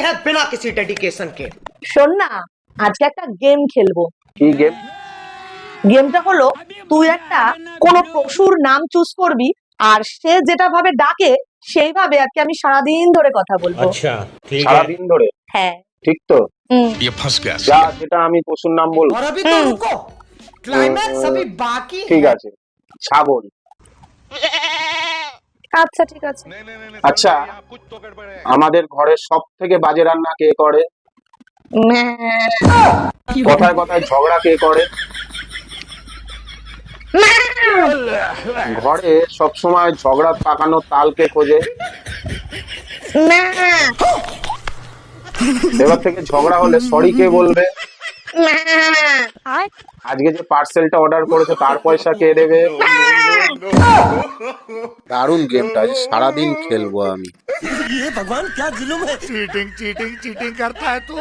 हैं बिना किसी डेडिकेशन के। শোন না, আজকে একটা গেম খেলবো। কি গেম? গেমটা হলো তুই একটা কোন পশুর নাম চুজ করবি আর সে যেটা ভাবে ডাকে সেইভাবে আর কি আমি সারাদিন ধরে কথা বলবো। अच्छा ठीक है। সারাদিন ধরে? হ্যাঁ। ঠিক তো? ये फंस गया। যা সেটা আমি পশুর নাম বলবো। और अभी तो रुको, क्लाइमैक्स अभी बाकी ঠিক है। আছে, ছাগল। আচ্ছা ঠিক আছে। আচ্ছা, আমাদের ঘরের সব থেকে বাজে রান্না কে করে? কথায় কথায় ঝগড়া কে করে? ঘরে সব সময় ঝগড়া পাকানো তাল কে খোঁজে? এবার থেকে ঝগড়া হলে সরি কে বলবে? আজকে যে পার্সেলটা অর্ডার করেছে তার পয়সা কে দেবে? দারুণ গেমটা, আজ সারাদিন খেলবো আমি। चीटिंग चीटिंग चीटिंग करता है तू।